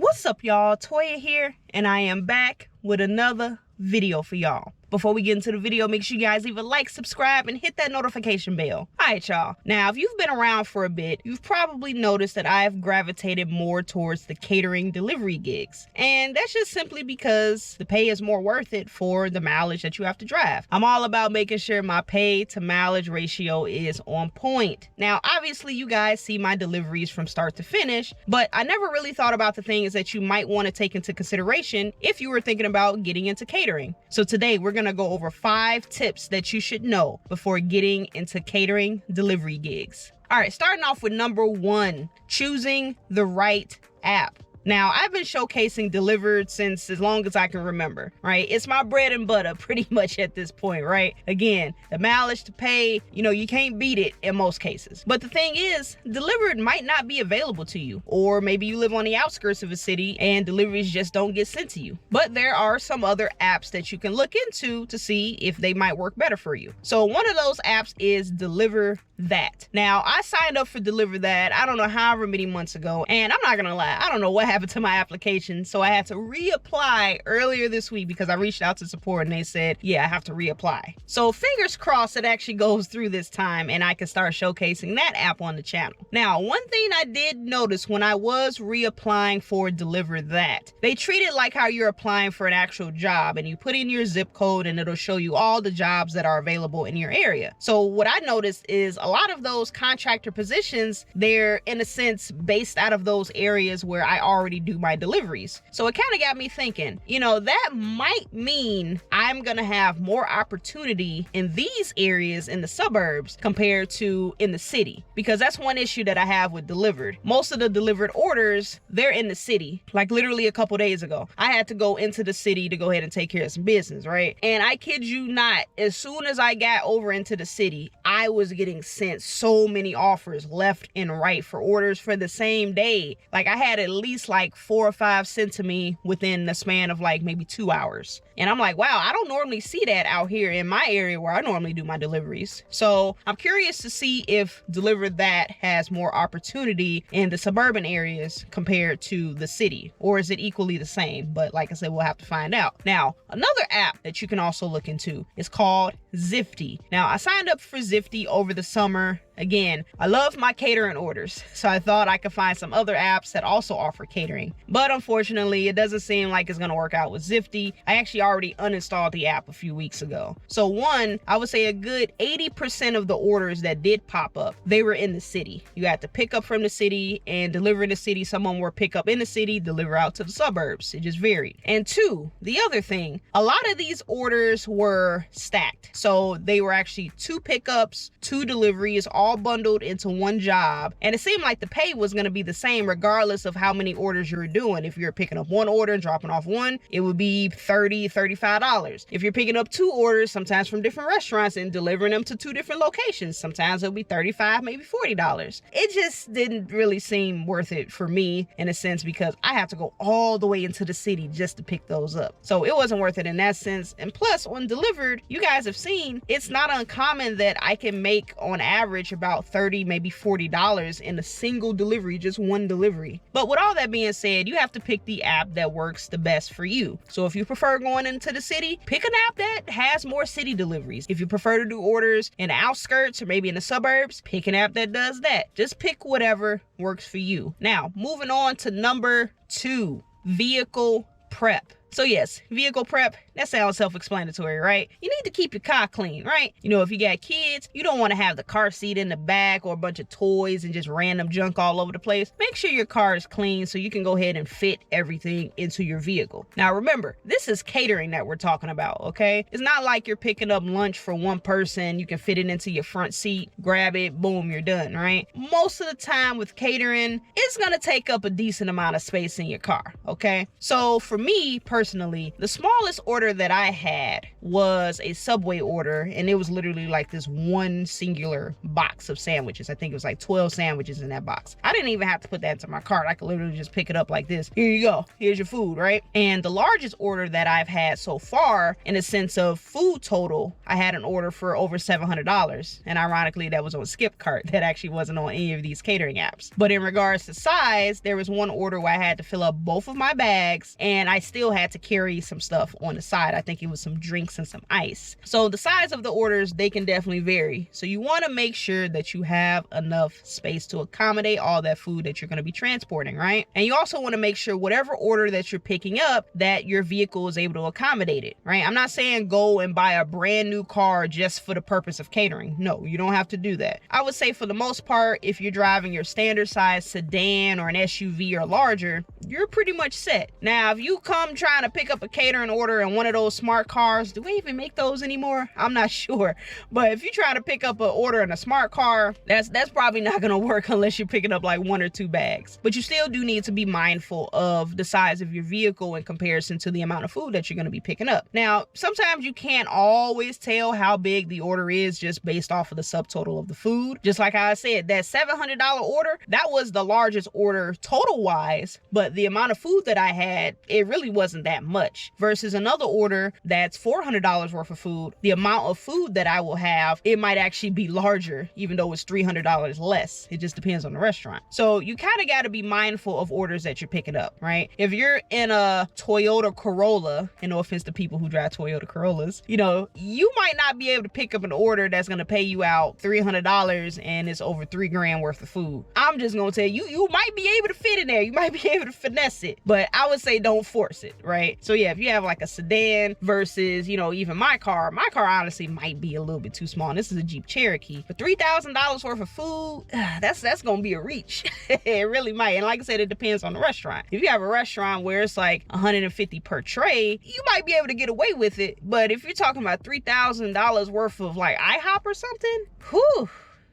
What's up, y'all? Toya here, and I am back with another video for y'all. Before we get into the video, make sure you guys leave a like, subscribe, and hit that notification bell. Alright, y'all. Now, if you've been around for a bit, you've probably noticed that I've gravitated more towards the catering delivery gigs. And that's just simply because the pay is more worth it for the mileage that you have to drive. I'm all about making sure my pay to mileage ratio is on point. Now, obviously, you guys see my deliveries from start to finish, but I never really thought about the things that you might want to take into consideration if you were thinking about getting into catering. So today, we're going to go over 5 tips that you should know before getting into catering delivery gigs. All right, starting off with number 1, choosing the right app. Now, I've been showcasing Delivered since as long as I can remember, right? It's my bread and butter pretty much at this point, right? Again, the mileage to pay, you can't beat it in most cases. But the thing is, Delivered might not be available to you, or maybe you live on the outskirts of a city and deliveries just don't get sent to you. But there are some other apps that you can look into to see if they might work better for you. So one of those apps is Deliver That. Now, I signed up for Deliver That, I don't know however many months ago, and I'm not gonna lie, I don't know what happened to my application, so I had to reapply earlier this week because I reached out to support and they said, yeah, I have to reapply. So fingers crossed it actually goes through this time and I can start showcasing that app on the channel. Now, one thing I did notice when I was reapplying for Deliver That, they treat it like how you're applying for an actual job, and you put in your zip code and it'll show you all the jobs that are available in your area. So what I noticed is a lot of those contractor positions, they're in a sense based out of those areas where I already do my deliveries. So it kind of got me thinking, that might mean I'm gonna have more opportunity in these areas in the suburbs compared to in the city, because that's one issue that I have with Delivered. Most of the delivered orders, they're in the city. Like literally a couple days ago, I had to go into the city to go ahead and take care of some business, right? And I kid you not, as soon as I got over into the city, I was getting sent so many offers left and right for orders for the same day. Like I had at least like 4 or 5 sent to me within the span of like maybe 2 hours. And I'm like, wow, I don't normally see that out here in my area where I normally do my deliveries. So I'm curious to see if Deliver That has more opportunity in the suburban areas compared to the city, or is it equally the same? But like I said, we'll have to find out. Now, another app that you can also look into is called Zifty. Now, I signed up for Zifty over the summer. Again, I love my catering orders, so I thought I could find some other apps that also offer catering. But unfortunately, it doesn't seem like it's gonna work out with Zifty. I actually already uninstalled the app a few weeks ago. So one, I would say a good 80% of the orders that did pop up, they were in the city. You had to pick up from the city and deliver in the city. Someone were pick up in the city, deliver out to the suburbs. It just varied. And 2, the other thing, a lot of these orders were stacked. So they were actually 2 pickups, 2 deliveries, all bundled into one job, and it seemed like the pay was going to be the same regardless of how many orders you're doing. If you're picking up 1 order and dropping off 1, it would be $30, $35. If you're picking up 2 orders, sometimes from different restaurants, and delivering them to 2 different locations, sometimes it'll be $35, maybe $40. It just didn't really seem worth it for me in a sense, because I have to go all the way into the city just to pick those up. So it wasn't worth it in that sense. And plus, on Delivered, you guys have seen, it's not uncommon that I can make on average about $30, maybe $40 in a single delivery, just one delivery. But with all that being said, you have to pick the app that works the best for you. So if you prefer going into the city, pick an app that has more city deliveries. If you prefer to do orders in the outskirts or maybe in the suburbs, pick an app that does that. Just pick whatever works for you. Now, moving on to number 2, vehicle prep. So yes, vehicle prep, that sounds self-explanatory, right? You need to keep your car clean, right? If you got kids, you don't want to have the car seat in the back or a bunch of toys and just random junk all over the place. Make sure your car is clean so you can go ahead and fit everything into your vehicle. Now remember, this is catering that we're talking about, okay? It's not like you're picking up lunch for one person, you can fit it into your front seat, grab it, boom, you're done, right? Most of the time with catering, it's gonna take up a decent amount of space in your car, okay? So for me, personally, personally, the smallest order that I had was a Subway order, and it was literally like this one singular box of sandwiches. I think it was like 12 sandwiches in that box. I didn't even have to put that into my cart. I could literally just pick it up like this. Here you go. Here's your food, right? And the largest order that I've had so far, in a sense of food total, I had an order for over $700. And ironically, that was on Skipcart. That actually wasn't on any of these catering apps. But in regards to size, there was one order where I had to fill up both of my bags, and I still had to carry some stuff on the side. I think it was some drinks and some ice. So the size of the orders, they can definitely vary. So you want to make sure that you have enough space to accommodate all that food that you're going to be transporting, right? And you also want to make sure whatever order that you're picking up, that your vehicle is able to accommodate it, right? I'm not saying go and buy a brand new car just for the purpose of catering. No, you don't have to do that. I would say for the most part, if you're driving your standard size sedan or an SUV or larger, you're pretty much set. Now, if you come trying to pick up a catering order in one of those smart cars, do we even make those anymore? I'm not sure. But if you try to pick up an order in a smart car, that's probably not gonna work unless you're picking up like 1 or 2 bags. But you still do need to be mindful of the size of your vehicle in comparison to the amount of food that you're gonna be picking up. Now, sometimes you can't always tell how big the order is just based off of the subtotal of the food. Just like I said, that $700 order, that was the largest order total wise, but the amount of food that I had, it really wasn't that much. Versus another order that's $400 worth of food, the amount of food that I will have, it might actually be larger, even though it's $300 less. It just depends on the restaurant. So you kind of got to be mindful of orders that you're picking up, right? If you're in a Toyota Corolla, and no offense to people who drive Toyota Corollas, you know, you might not be able to pick up an order that's going to pay you out $300 and it's over $3,000 worth of food. I'm just going to tell you, you might be able to fit in there. You might be able to finesse it, but I would say don't force it, right? So yeah, if you have like a sedan versus, you know, even my car honestly might be a little bit too small. And this is a Jeep Cherokee. For $3,000 worth of food, that's going to be a reach. It really might. And like I said, it depends on the restaurant. If you have a restaurant where it's like $150 per tray, you might be able to get away with it. But if you're talking about $3,000 worth of like IHOP or something, whew,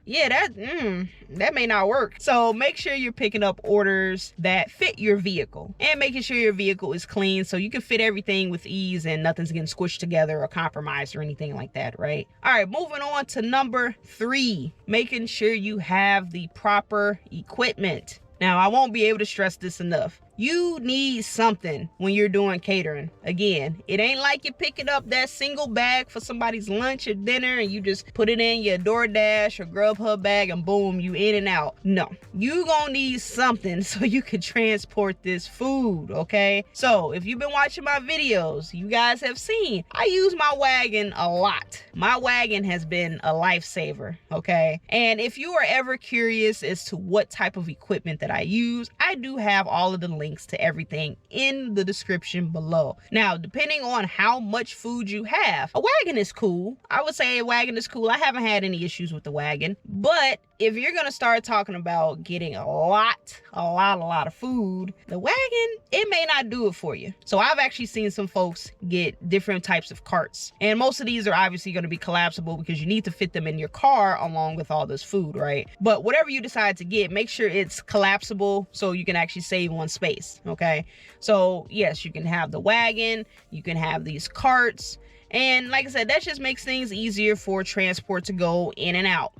yeah, that may not work. So make sure you're picking up orders that fit your vehicle and making sure your vehicle is clean so you can fit everything with ease and nothing's getting squished together or compromised or anything like that, right? All right, moving on to number 3, making sure you have the proper equipment. Now, I won't be able to stress this enough. You need something when you're doing catering. Again, it ain't like you're picking up that single bag for somebody's lunch or dinner and you just put it in your DoorDash or Grubhub bag and boom, you in and out. No, you gonna need something so you can transport this food, okay? So if you've been watching my videos, you guys have seen I use my wagon a lot. My wagon has been a lifesaver, okay? And if you are ever curious as to what type of equipment that I use, I do have all of the links to everything in the description below. Now, depending on how much food you have, a wagon is cool. I would say a wagon is cool. I haven't had any issues with the wagon, but if you're gonna start talking about getting a lot of food, the wagon, it may not do it for you. So I've actually seen some folks get different types of carts, and most of these are obviously going to be collapsible because you need to fit them in your car along with all this food, right? But whatever you decide to get, make sure it's collapsible so you can actually save on space, okay? So yes, you can have the wagon, you can have these carts, and like I said, that just makes things easier for transport to go in and out,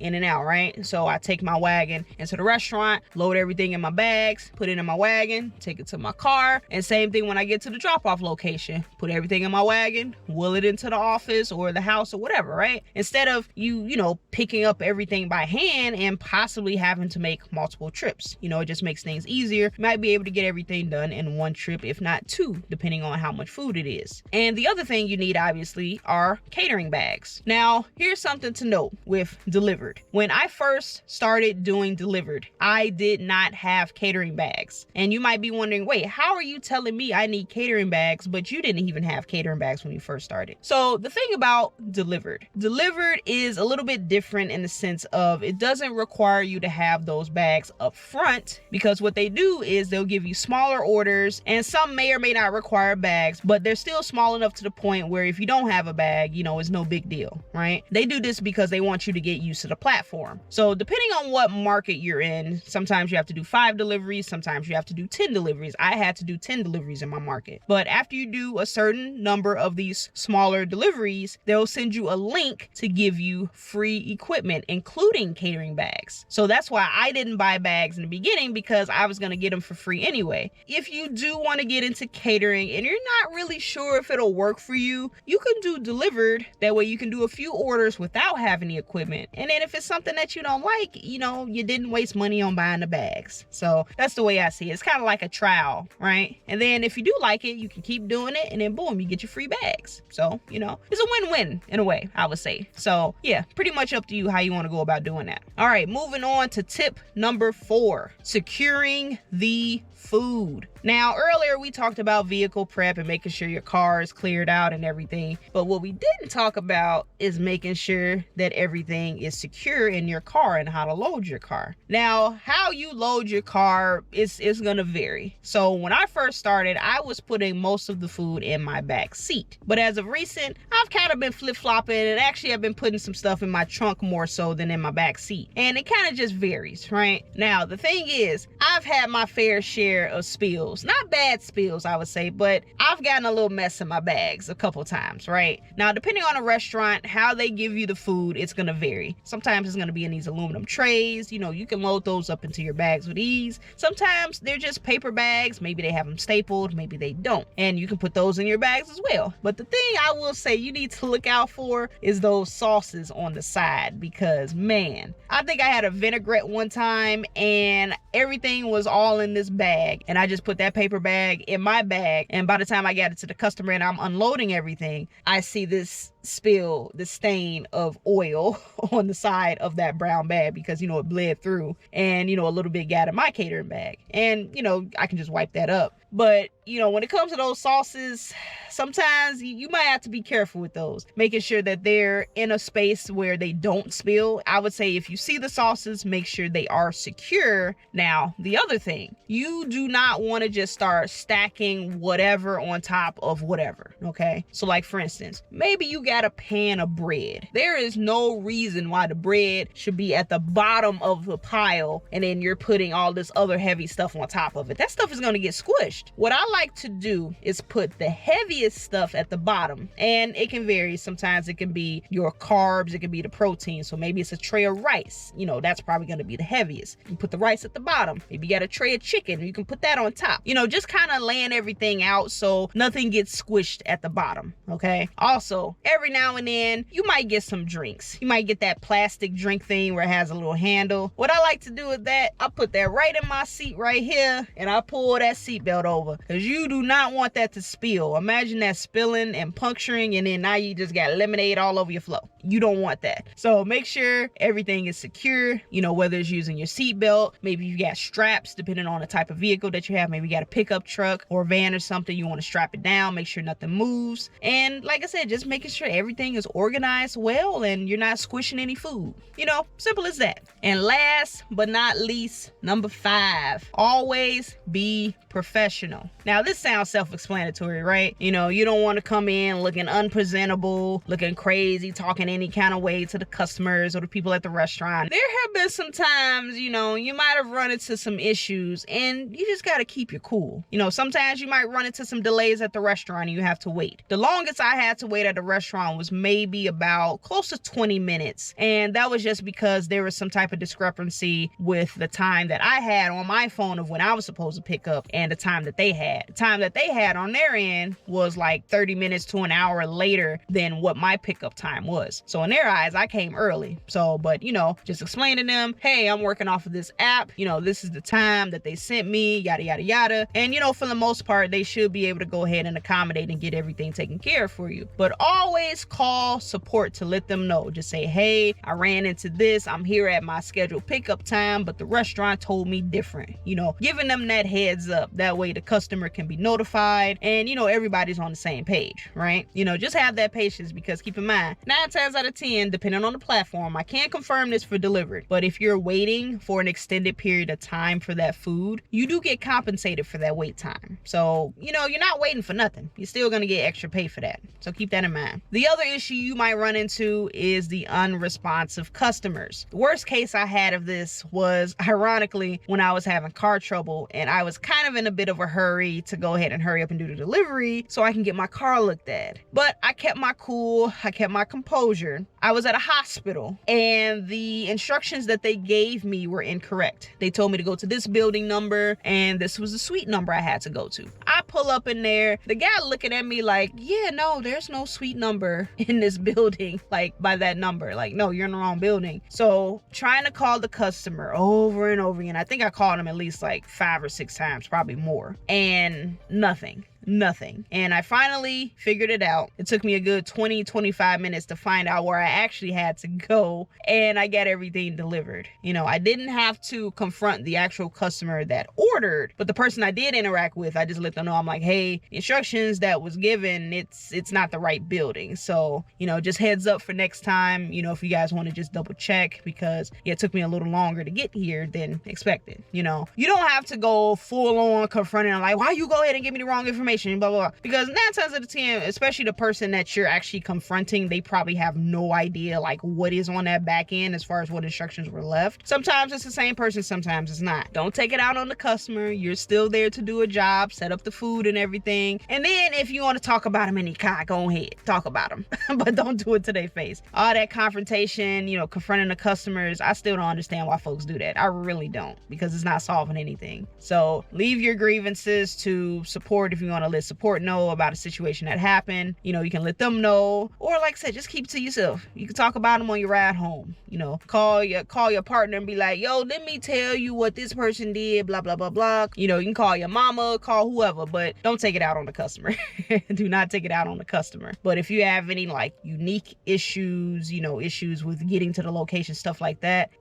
right? So I take my wagon into the restaurant, load everything in my bags, put it in my wagon, take it to my car, and same thing when I get to the drop-off location, put everything in my wagon, wheel it into the office or the house or whatever, right? Instead of you know, picking up everything by hand and possibly having to make multiple trips. You know, it just makes things easier. You might be able to get everything done in one trip, if not 2, depending on how much food it is. And the other thing you need, obviously, are catering bags. Now, here's something to note with delivered. When I first started doing delivered, I did not have catering bags. And you might be wondering, wait, how are you telling me I need catering bags, but you didn't even have catering bags when you first started? So the thing about delivered is a little bit different in the sense of it doesn't require you to have those bags up front, because what they do is they'll give you smaller orders, and some may or may not require bags, but they're still small enough to the point where if you don't don't have a bag, you know, it's no big deal, right? They do this because they want you to get used to the platform. So depending on what market you're in, sometimes you have to do 5 deliveries, sometimes you have to do 10 deliveries. I had to do 10 deliveries in my market. But after you do a certain number of these smaller deliveries, they'll send you a link to give you free equipment, including catering bags. So that's why I didn't buy bags in the beginning, because I was going to get them for free anyway. If you do want to get into catering and you're not really sure if it'll work for you, you can do delivered. That way you can do a few orders without having the equipment. And then if it's something that you don't like, you know, you didn't waste money on buying the bags. So that's the way I see it. It's kind of like a trial, right? And then if you do like it, you can keep doing it, and then boom, you get your free bags. So, you know, it's a win-win in a way, I would say. So yeah, pretty much up to you how you want to go about doing that. All right, moving on to tip number 4, securing the food. Now, earlier we talked about vehicle prep and making sure your car is cleared out and everything. But what we didn't talk about is making sure that everything is secure in your car and how to load your car. Now, how you load your car is going to vary. So when I first started, I was putting most of the food in my back seat. But as of recent, I've kind of been flip-flopping, and actually I've been putting some stuff in my trunk more so than in my back seat. And it kind of just varies, right? Now, the thing is, I've had my fair share of spills. Not bad spills, I would say, but I've gotten a little mess in my bags a couple times, right? Now, depending on a restaurant, how they give you the food, it's going to vary. Sometimes it's going to be in these aluminum trays. You know, you can load those up into your bags with ease. Sometimes they're just paper bags. Maybe they have them stapled, maybe they don't. And you can put those in your bags as well. But the thing I will say you need to look out for is those sauces on the side, because man, I think I had a vinaigrette one time and everything was all in this bag, and I just put that paper bag in my bag, and by the time I got it to the customer and I'm unloading everything, I see this spill, the stain of oil on the side of that brown bag, because, you know, it bled through, and, you know, a little bit got in my catering bag, and, you know, I can just wipe that up. But, you know, when it comes to those sauces, sometimes you might have to be careful with those, making sure that they're in a space where they don't spill. I would say if you see the sauces, make sure they are secure. Now, the other thing, you do not want to just start stacking whatever on top of whatever, okay? So like, for instance, maybe you got a pan of bread. There is no reason why the bread should be at the bottom of the pile, and then you're putting all this other heavy stuff on top of it. That stuff is going to get squished. What I like to do is put the heaviest stuff at the bottom, and it can vary. Sometimes it can be your carbs, it can be the protein. So maybe it's a tray of rice, you know, that's probably going to be the heaviest. You put the rice at the bottom. Maybe you got a tray of chicken, you can put that on top. You know, just kind of laying everything out so nothing gets squished at the bottom, okay? Also, every now and then you might get some drinks. You might get that plastic drink thing where it has a little handle. What I like to do with that, I put that right in my seat right here, and I pull that seatbelt over, because you do not want that to spill. Imagine that spilling and puncturing, and then now you just got lemonade all over your floor. You don't want that. So make sure everything is secure, you know, whether it's using your seatbelt, maybe you got straps depending on the type of vehicle that you have. Maybe you got a pickup truck or a van or something, you want to strap it down, make sure nothing moves. And like I said, just making sure everything is organized well and you're not squishing any food. You know, simple as that. And last but not least, number 5, always be professional. Now, this sounds self-explanatory, right? You know, you don't want to come in looking unpresentable, looking crazy, talking any kind of way to the customers or the people at the restaurant. There have been some times, you know, you might have run into some issues, and you just got to keep your cool. You know, sometimes you might run into some delays at the restaurant and you have to wait. The longest I had to wait at the restaurant was maybe about close to 20 minutes. And that was just because there was some type of discrepancy with the time that I had on my phone of when I was supposed to pick up and the time that they had. The time that they had on their end was like 30 minutes to an hour later than what my pickup time was. So in their eyes, I came early. So, but you know, just explain to them, hey, I'm working off of this app. You know, this is the time that they sent me, yada, yada, yada. And you know, for the most part, they should be able to go ahead and accommodate and get everything taken care of for you. But always call support to let them know. Just say, hey, I ran into this. I'm here at my scheduled pickup time, but the restaurant told me different. You know, giving them that heads up. That way the customer customer can be notified, and everybody's on the same page, right? Just have that patience, because keep in mind, 9 times out of 10, depending on the platform, I can't confirm this for delivered, but if you're waiting for an extended period of time for that food, you do get compensated for that wait time. So you're not waiting for nothing. You're still gonna get extra pay for that, so keep that in mind. The other issue you might run into is the unresponsive customers. The worst case I had of this was, ironically, when I was having car trouble and I was kind of in a bit of a hurry to go ahead and hurry up and do the delivery so I can get my car looked at. But I kept my cool, I kept my composure. I was at a hospital and the instructions that they gave me were incorrect. They told me to go to this building number and this was the suite number I had to go to. I pull up in there, the guy looking at me like, yeah, no, there's no suite number in this building, like by that number. Like, no, you're in the wrong building. So trying to call the customer over and over again. I think I called him at least like 5 or 6 times, probably more, and nothing. And I finally figured it out. It took me a good 20-25 minutes to find out where I actually had to go, and I got everything delivered. I didn't have to confront the actual customer that ordered, but the person I did interact with, I just let them know, I'm like, hey, the instructions that was given, it's not the right building. So, just heads up for next time, if you guys want to just double check, because it took me a little longer to get here than expected. You don't have to go full on confronting, like, why you go ahead and give me the wrong information, blah, blah, blah. Because 9 times out of 10, especially the person that you're actually confronting, they probably have no idea like what is on that back end as far as what instructions were left. Sometimes it's the same person, sometimes it's not. Don't take it out on the customer. You're still there to do a job, set up the food and everything. And then if you want to talk about them in the car, go ahead, talk about them. But don't do it to their face. All that confrontation, confronting the customers, I still don't understand why folks do that. I really don't, because it's not solving anything. So leave your grievances to support if you want to let support know about a situation that happened. You can let them know, or like I said, just keep it to yourself. You can talk about them on your ride home. Call your partner and be like, yo, let me tell you what this person did, blah, blah, blah, blah. You can call your mama, call whoever, but don't take it out on the customer. Do not take it out on the customer. But if you have any like unique issues, issues with getting to the location, stuff like that,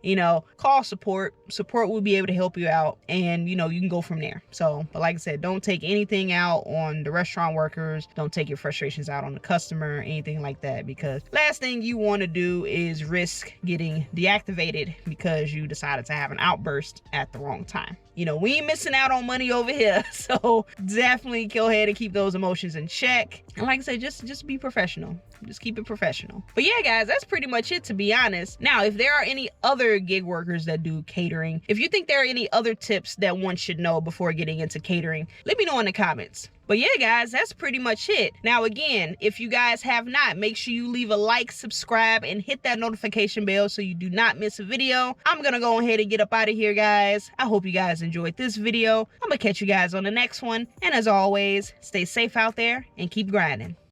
call support. Support will be able to help you out, and you can go from there. So, but like I said, don't take anything out on the restaurant workers. Don't take your frustrations out on the customer or anything like that, because last thing you want to do is risk getting deactivated because you decided to have an outburst at the wrong time. We ain't missing out on money over here. So definitely go ahead and keep those emotions in check. And like I said, just be professional. Just keep it professional. But yeah, guys, that's pretty much it, to be honest. Now, if there are any other gig workers that do catering, if you think there are any other tips that one should know before getting into catering, let me know in the comments. But yeah, guys, that's pretty much it. Now, again, if you guys have not, make sure you leave a like, subscribe, and hit that notification bell so you do not miss a video. I'm gonna go ahead and get up out of here, guys. I hope you guys enjoyed this video. I'm gonna catch you guys on the next one. And as always, stay safe out there and keep grinding.